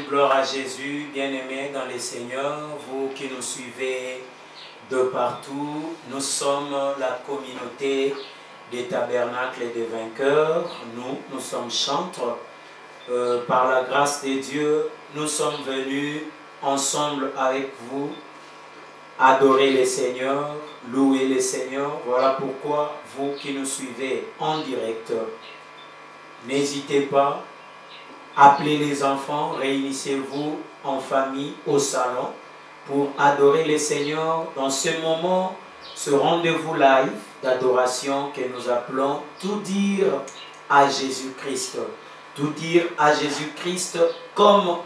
Gloire à Jésus, bien-aimés dans les seigneurs, vous qui nous suivez de partout, nous sommes la communauté des tabernacles et des vainqueurs. Nous sommes chantres. Par la grâce de Dieu, nous sommes venus ensemble avec vous adorer les seigneurs, louer les seigneurs. Voilà pourquoi vous qui nous suivez en direct, n'hésitez pas. Appelez les enfants, réunissez-vous en famille au salon pour adorer les seigneurs dans ce moment, ce rendez-vous live d'adoration que nous appelons tout dire à Jésus-Christ. Tout dire à Jésus-Christ comme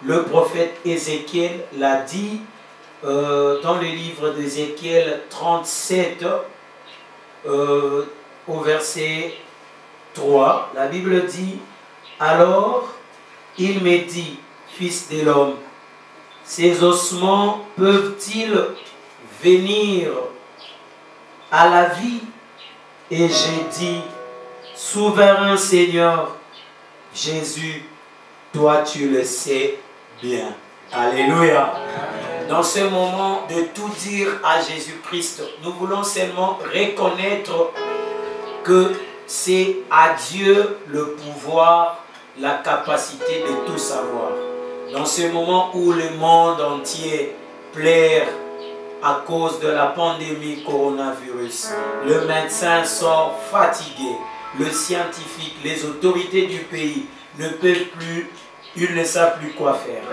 le prophète Ézéchiel l'a dit dans le livre d'Ézéchiel 37 au verset 3. La Bible dit: alors il me dit, fils de l'homme, ces ossements peuvent-ils venir à la vie? Et j'ai dit, souverain Seigneur, Jésus, toi tu le sais bien. Alléluia. Dans ce moment de tout dire à Jésus-Christ, nous voulons seulement reconnaître que c'est à Dieu le pouvoir, la capacité de tout savoir. Dans ce moment où le monde entier pleure à cause de la pandémie coronavirus, le médecin sont fatigués, le scientifique, les autorités du pays ne peuvent plus, ils ne savent plus quoi faire.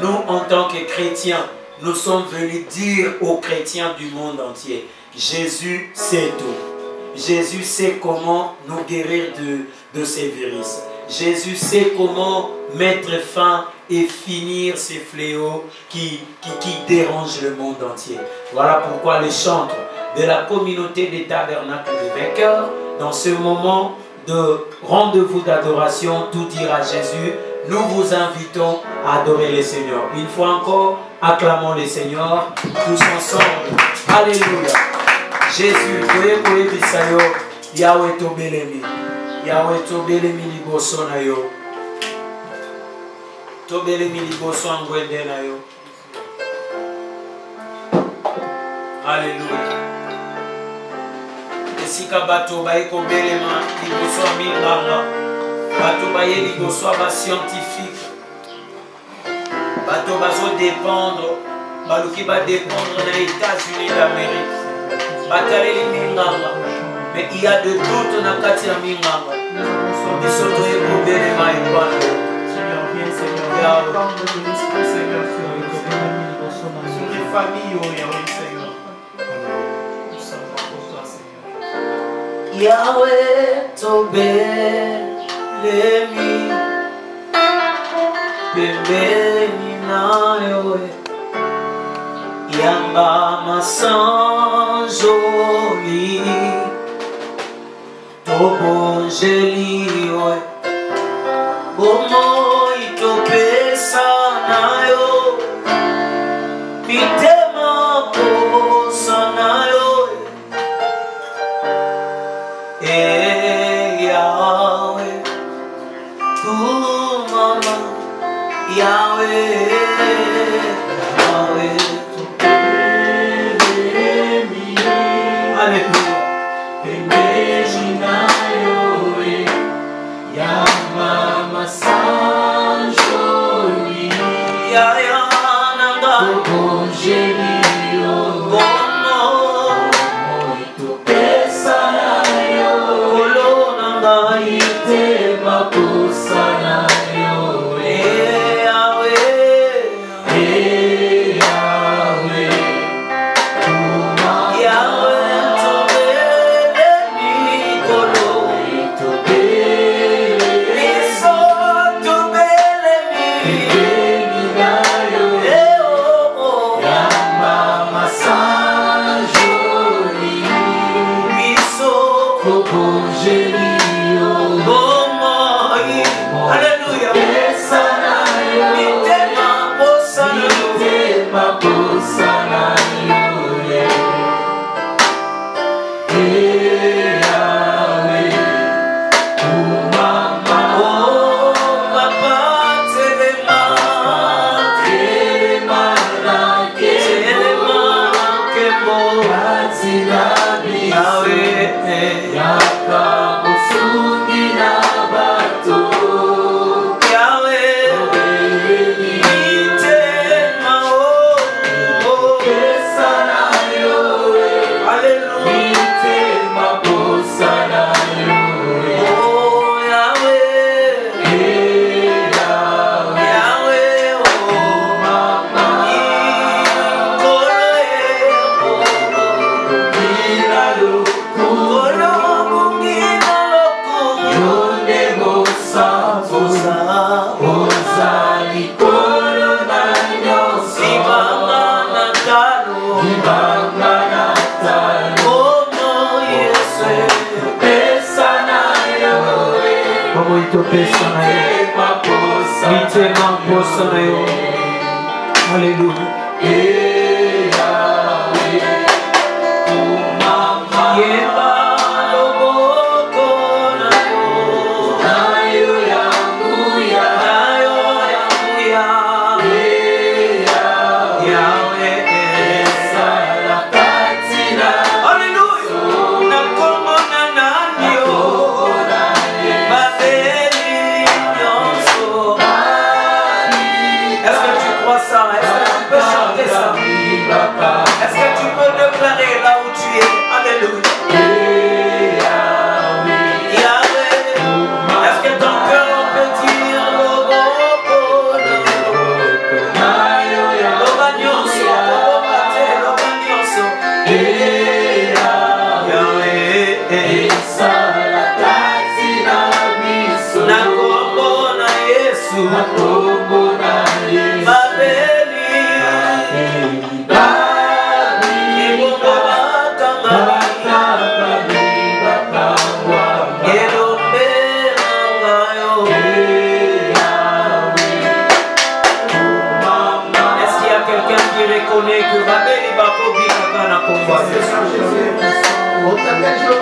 Nous, en tant que chrétiens, nous sommes venus dire aux chrétiens du monde entier, Jésus sait tout. Jésus sait comment nous guérir de ces virus. Jésus sait comment mettre fin et finir ces fléaux qui dérangent le monde entier. Voilà pourquoi les chantres de la communauté des tabernacles des vainqueurs, dans ce moment de rendez-vous d'adoration, tout dire à Jésus, nous vous invitons à adorer le Seigneur. Une fois encore, acclamons le Seigneur tous ensemble. Alléluia. Jésus, Yahweh bisayo, Yahweh tobelemi, Yahweh tobelemi liboso na yo, tobelemi liboso angwende na yo. Alléluia. Esika bato baiko belema liboso aminganga, bato baye liboso ba scientifique, bato bazo dépendre, baluki ba dépendre na États-Unis d'Amérique. Mais il y a de doutes dans la Katia Minganga. Ils sont tous les problèmes à Seigneur, viens, Seigneur. Sur les familles, Seigneur. Nous sommes pour toi, Seigneur. Yahweh, Tobé, Lémi, Bébé, Nina, Yahweh. Yamba masan joli, tobo jeli oe, bomo itopesa na yo, mitema posa na yo, Yahweh, tu mama, Yahweh, Yahweh. Papa,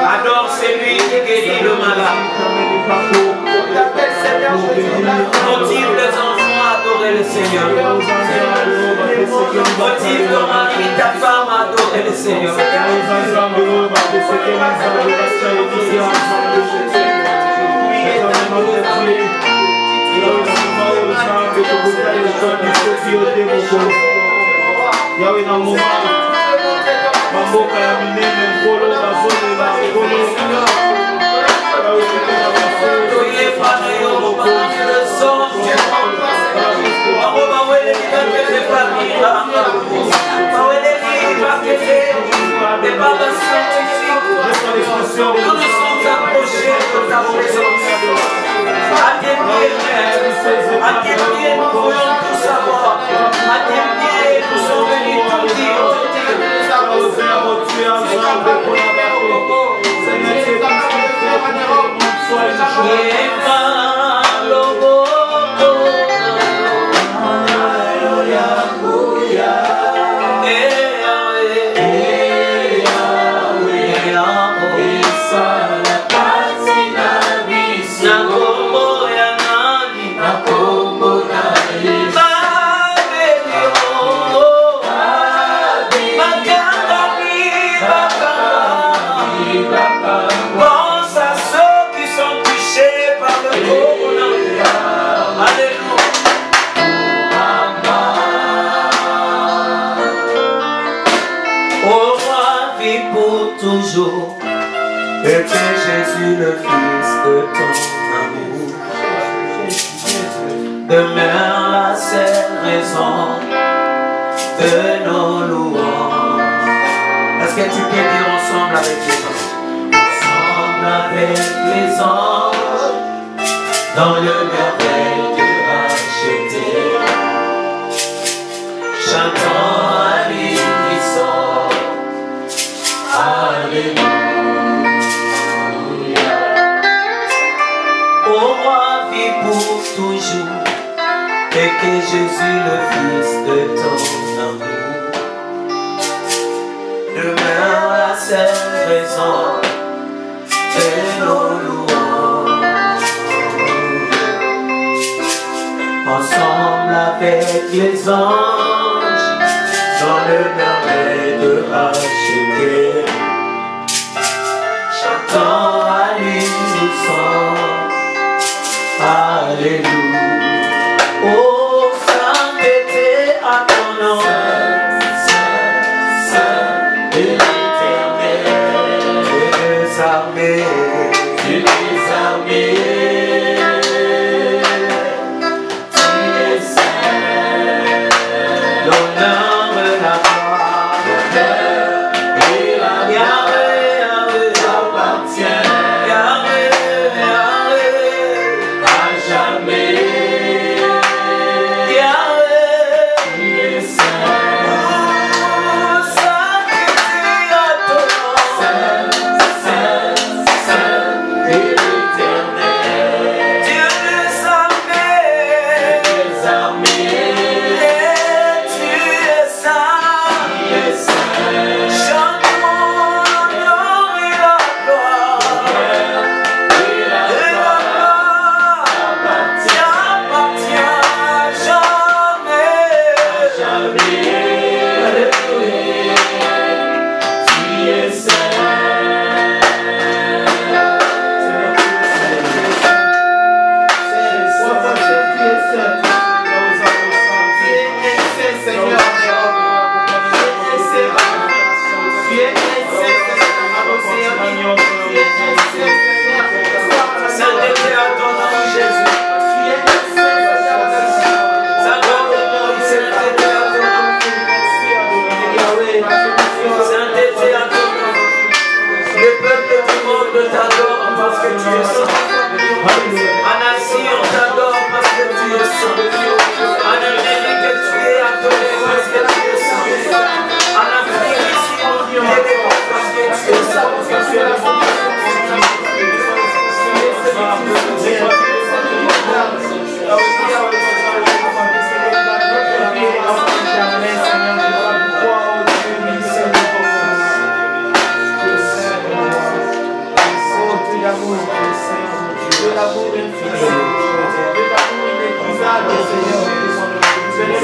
Adore celui qui guérit le malade. Motive les enfants à adorer le Seigneur. Motive ton mari, ta femme à adorer le Seigneur. Mamboka ya minene nkolo bazone na nkolo nous nous sommes approchés de ta présence. À tes pieds, nous voulons tout savoir. À tes pieds, nous sommes venus tout dire. Pense à ceux qui sont touchés par le corona. Alléluia. Au roi vit pour toujours, et que Jésus le Fils de ton amour demeure la seule raison de nos louanges. Est-ce que tu peux dire ensemble avec les anges? Ensemble avec les anges, dans le merveille de racheter, chantons à l'unisson. Alléluia. Au roi vit pour toujours, et que Jésus le Fils de ton amour demeure la seule raison de nos louanges. Ensemble avec les anges, dans le merveille de racheter, chantons à l'unisson. Alléluia. Oh, sainteté à ton nom. Tu es armé, tu es saint, l'honneur et la gloire, et la Yahweh appartient, Yahweh, à jamais.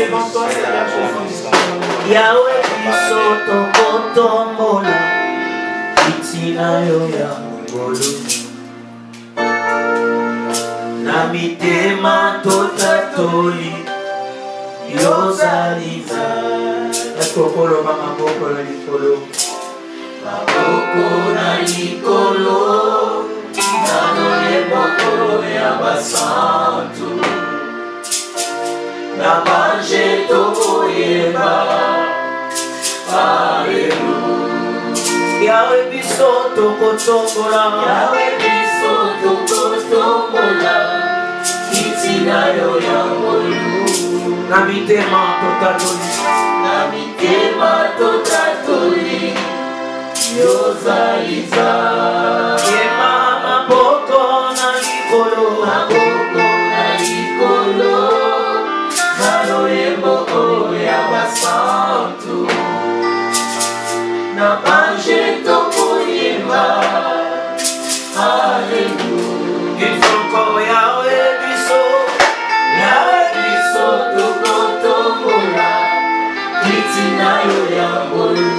devant toi, Seigneur Jésus. Yahweh biso tokotombola itina yo ya ngolu na mitema totatoli yozaliza ekokolo maboko na likolo nanolemoko ya basantu na manje tokoyeba Alléluia. Yahweh biso tokotombola itina yo ya ngolu na mitema totatoli yozaliza yema maboko na likolo naloyembo ya basantu na manje tokoyeba Alléluia. Il faut encore Yahweh biso tokotombola itina yo ya ngolu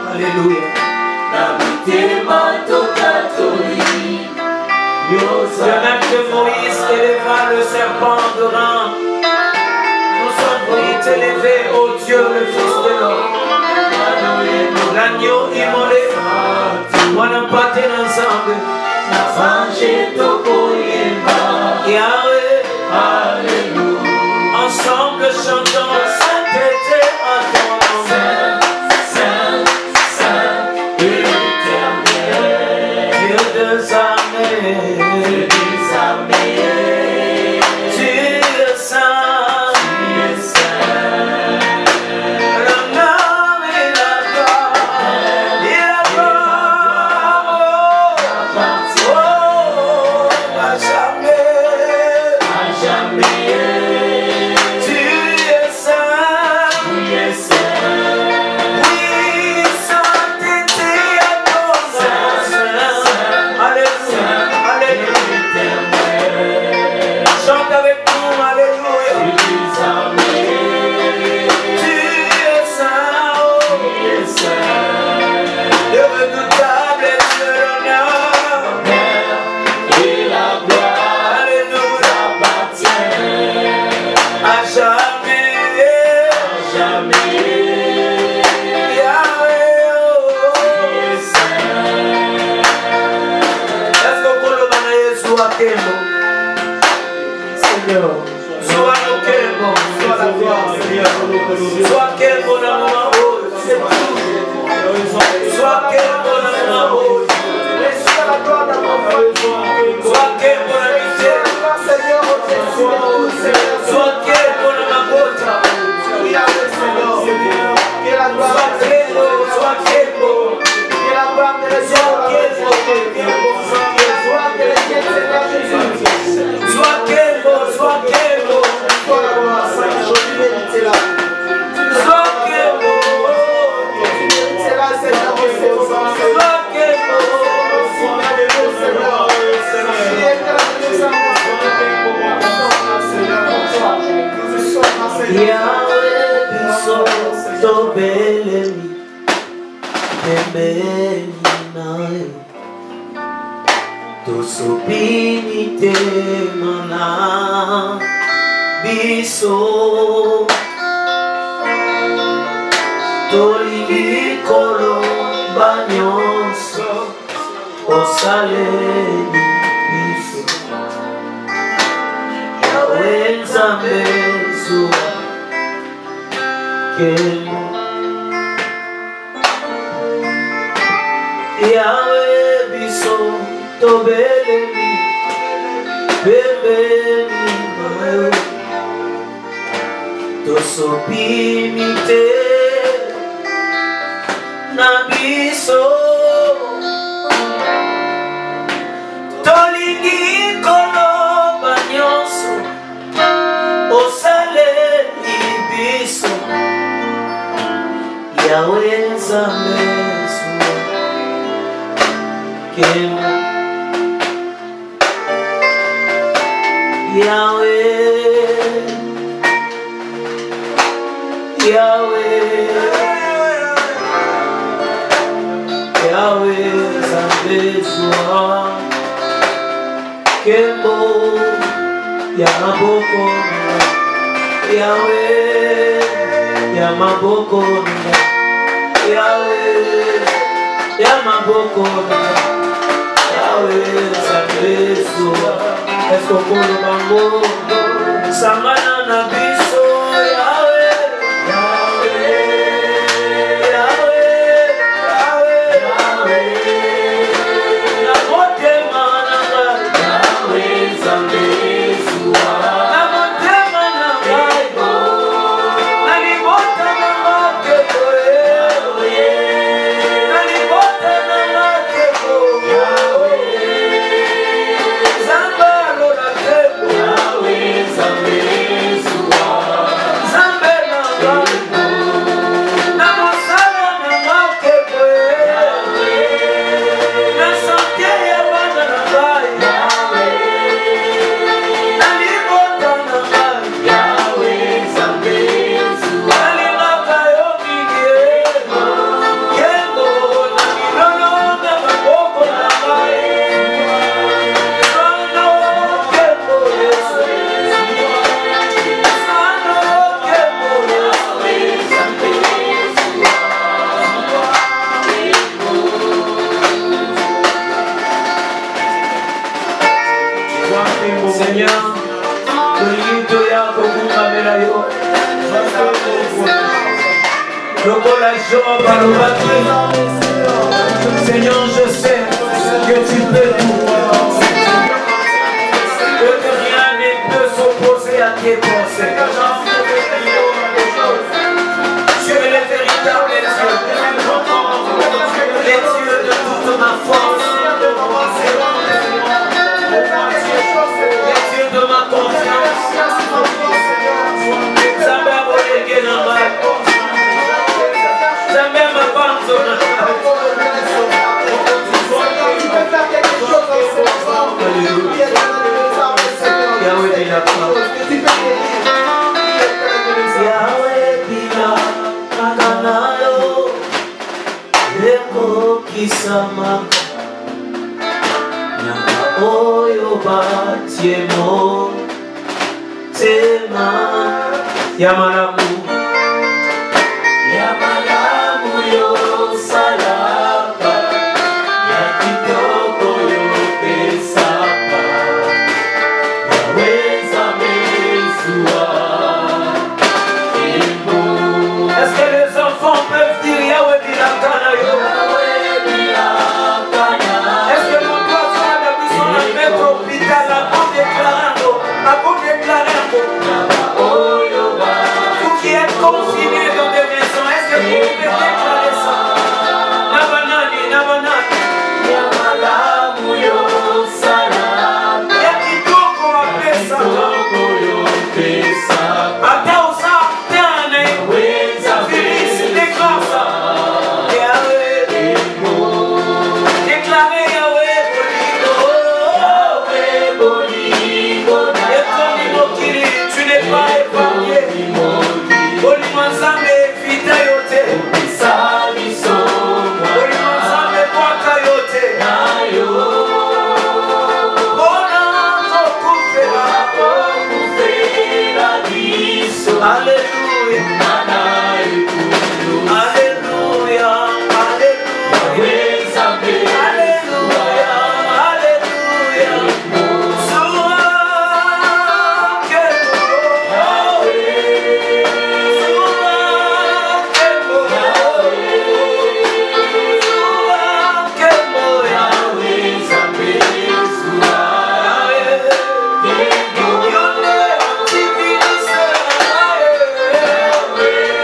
Alléluia. Na mitema totatoli de même que Moïse éleva le serpent de Ram, nous sommes venus t'élever, ô Dieu, le Fils de l'homme. L'agneau immolé, voilà pas tes ensemble. Yahweh, Alléluia. Ensemble chantons sainteté à ton nom. Saint, Dieu des armées. Yamaboko Yahweh, Yamaboko Yahweh, Yamaboko Yahweh, Sabeso. Est-ce qu'on peut le bango? Samana Nabiso Yahweh, Yahweh, Yahweh, Yahweh, Yahweh. Namote mananga Yahweh, Sabeso. Namote mananga Nalibota namake Yahweh, Nalibota namake Yahweh. Zamba lola kebo Yahweh, Sabeso. Zambe nanga Namasala namake Yahweh, Nasante yabana namai Nalibota namai Yahweh, Sabeso. Nalimaka yomingie Kendo namilono namaboko namai Sano kebo Yesu Sano kebo Seigneur, Tolito yako kungamela yo Lokola joa balobaki. Seigneur, je sais que tu peux tout. Que rien ne peut s'opposer à tes pensées. Tu es le véritable Dieu, le Dieu de toute ma force, le Dieu de ma confiance. Zambe abolege na mai, Zambe mabandona. Yahweh bila Yahweh bila kanayo Eko kisama Nyama oyo batiemo Tema Yamalamu Yamalamu yo salapa Yakitoko yo pesapa Yahweh Zamesua. Est-ce que les enfants peuvent dire Yahweh Bilakana yo? Est-ce que nous doit faire la mission de mettre au hôpital à déclarando vous qui êtes confinés dans des maisons, est-ce que vous pouvez déclarer ça? Nabanani, Nabanani Yamalamu yo salama Yakitoko wa pesa Ata usa tane Filisi déclare Yahweh Déclarez Yahweh Bolino Et ton imokiri, tu n'es pas épargné Bolino Nzambe vita yote Bolino Nzambe kwaka yote Bona kokufela Alléluia Alléluia Alléluia Alléluia Alléluia Soa kebo Soa kebo Soa kebo Yahweh Zamesua. Yone, Tibilise, Yahweh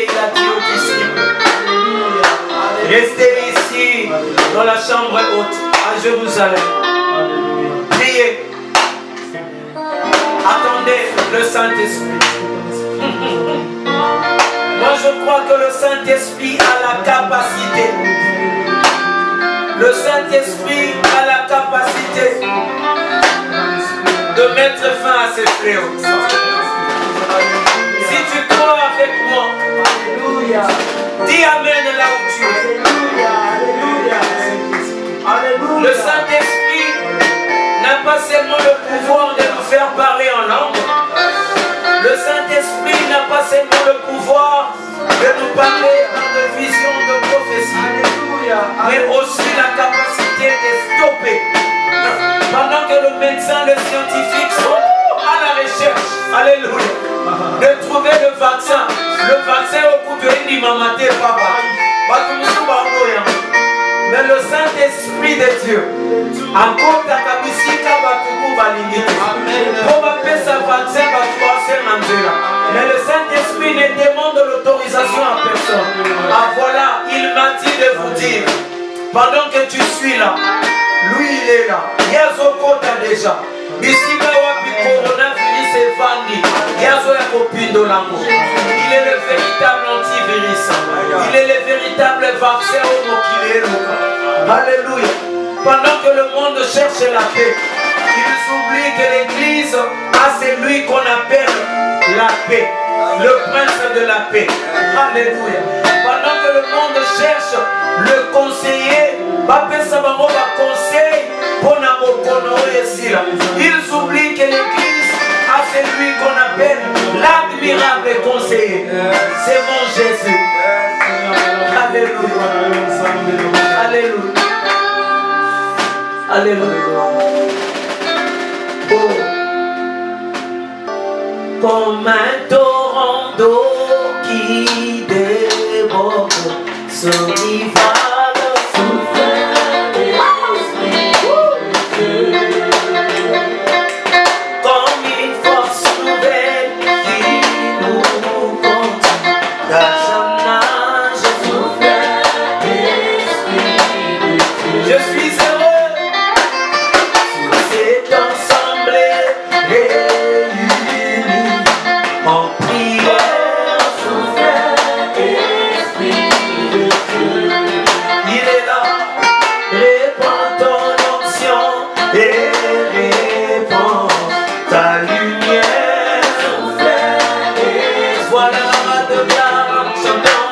et il a dit aux disciples, restez ici dans la chambre haute à Jérusalem. Priez. Attendez le Saint-Esprit. Moi je crois que le Saint-Esprit a la capacité. Le Saint-Esprit a la capacité de mettre fin à ces fléaux. Si tu crois avec moi, dis Amen là où tu es. Le Saint-Esprit n'a pas seulement le pouvoir de nous faire parler en langue. Le Saint-Esprit n'a pas seulement le pouvoir de nous parler dans de visions de prophétie, mais aussi la capacité de stopper. Pendant que le médecin, le scientifique sont à la recherche, alléluia, de trouver le vaccin. Le vaccin au coup de l'imamate, papa. Mais le Saint-Esprit de Dieu, encore ta kabisika batuku balingiti. Pour appeler sa vaccin, mais le Saint-Esprit ne demande l'autorisation à personne. Ah voilà, il m'a dit de vous dire, pendant que tu suis là, lui il est là. Yazokota déjà. Bisika wapi coronavirus est vandi. Yazo ya kopindo lango. Il est le véritable antivirus. Il est le véritable vaccin au mokile. Alléluia. Pendant que le monde cherche la paix, ils oublient que l'Église a celui qu'on appelle la paix, le prince de la paix. Alléluia. Pendant que le monde cherche le conseiller, ils oublient que l'Église a celui qu'on appelle l'admirable conseiller. C'est mon Jésus. Alléluia. Alléluia. Alléluia. Oh. Comme un torrent d'eau qui déborde sur rival souffert l'esprit de Dieu. Comme une force nouvelle qui nous conduit d'âge en âge souffert l'esprit de Dieu. Je suis heureux sur cet ensemble réuni en prière souffert l'esprit de Dieu. Il est là, répands ton onction et répands ta lumière. Voilà de gloire, chantons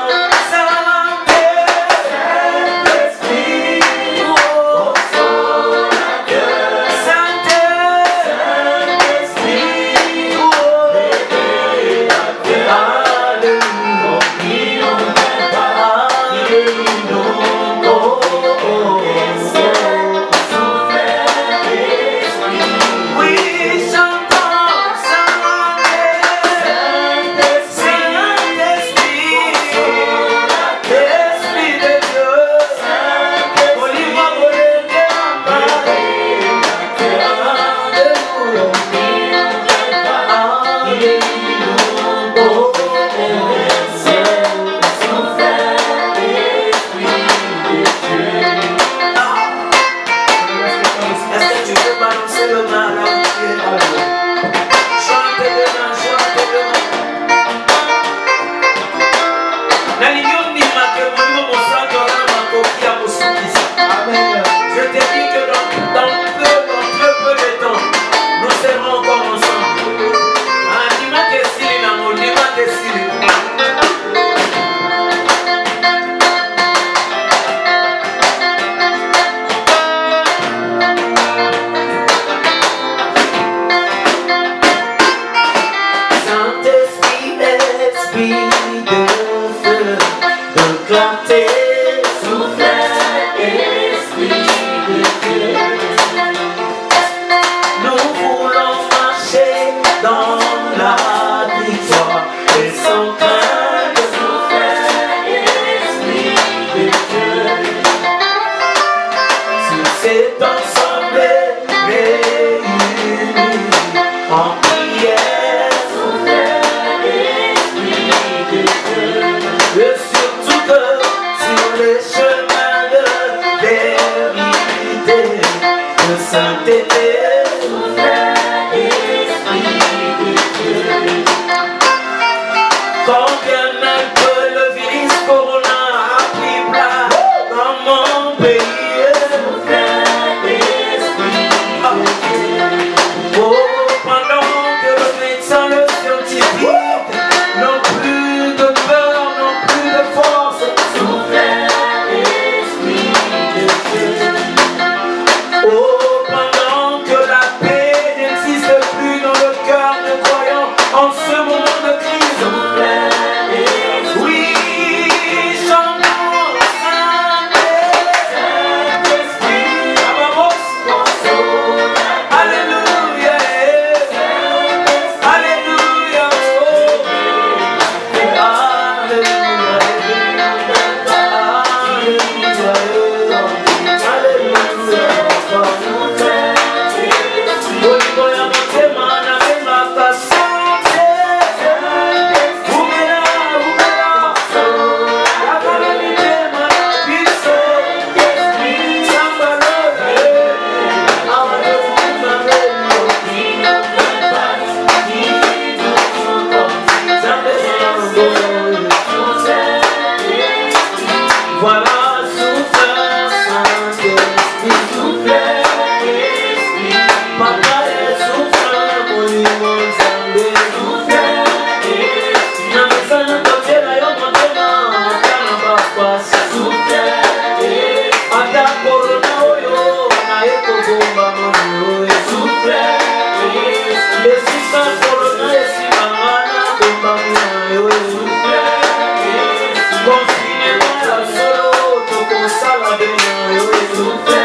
Saint-Esprit, oh Saint-Esprit, oh en prière, souffert l'esprit de Dieu. Voilà, souffle, Saint-Esprit, souffle, Esprit. Papa, souffle, mon limon, Zambé, souffle, Esprit. Na mesa na kotela yo motema, atana papa, souffle, Esprit. Ata corona oyo, na eko bomba mano, souffle, Esprit. Esika corona esika ngana, bomba mwana yo, souffle, Esprit. Confinement ya solo, toko sala bena yo, souffle,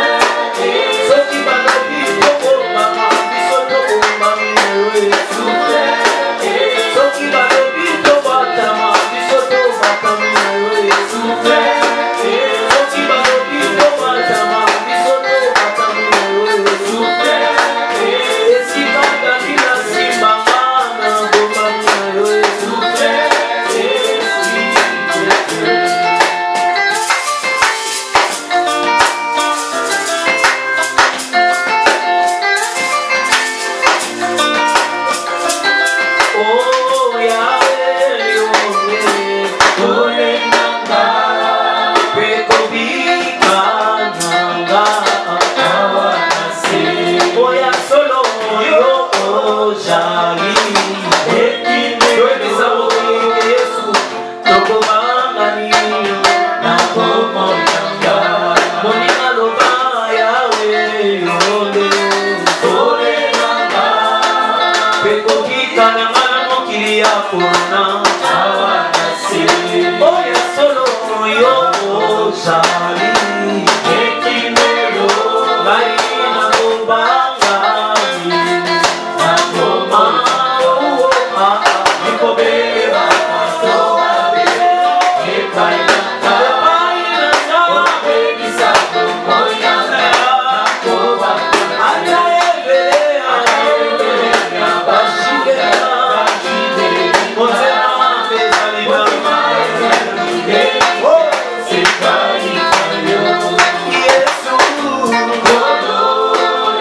Esprit. Soki balobi toko mama, biso toko mama yo, souffle, Esprit. Soki balobi toko batama, biso toko batama yo, souffle, Esprit. Soki balobi toko batama, biso toko batama yo, souffle, Esprit. Esika dalila simba mana, bomba yo, souffle, Esprit. Oh Yahweh, ole nanga, pekobika nanga, awanase. Oya solo yo ojali, ekime webisa Yesu, tokobangani na komo nanga. Moninga loba Yahweh, ole nanga, pekobika nanga na mokili ya corona, awanase. Oya solo yo ojali, ekimelo ngai na kobangani na koma nikobeba masoabe epai nanga obebisa komoyanga nakoba ata ebelea bashidela motema ezali mama sekai kayo Yesu kolo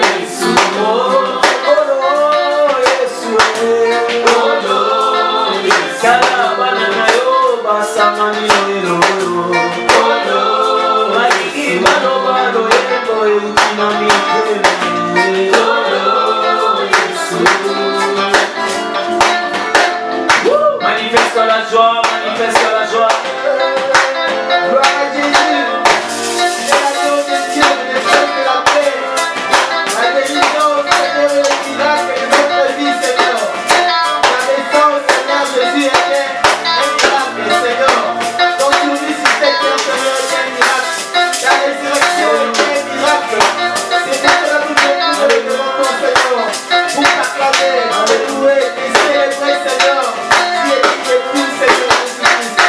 Yesu kolo Yesu kolo kalabana na yo basamani lelo kolo maliki balobalo yeko eutina mitene kolo Yesu. Manifeste la joie, manifeste la joie. Gloire à Jésus. C'est la joie de Dieu, le Dieu de la paix. La délivrance, Seigneur, et le miracle de notre vie, Seigneur. La naissance, Seigneur, Jésus était un miracle, Seigneur. Ton survie sur cette terre, Seigneur, était un miracle. La résurrection était un miracle. C'est pourquoi nous venons devant toi, Seigneur, pour t'acclamer, te louer et célébrer, Seigneur. Tu es digne de tout, Seigneur Jésus-Christ.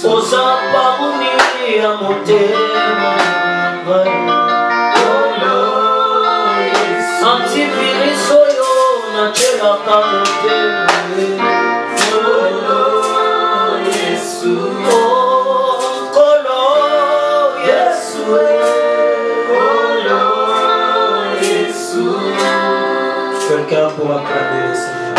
Osa pa ya motema antivirus oyo nacelaka motema Quelqu'un pour acclamer le Seigneur.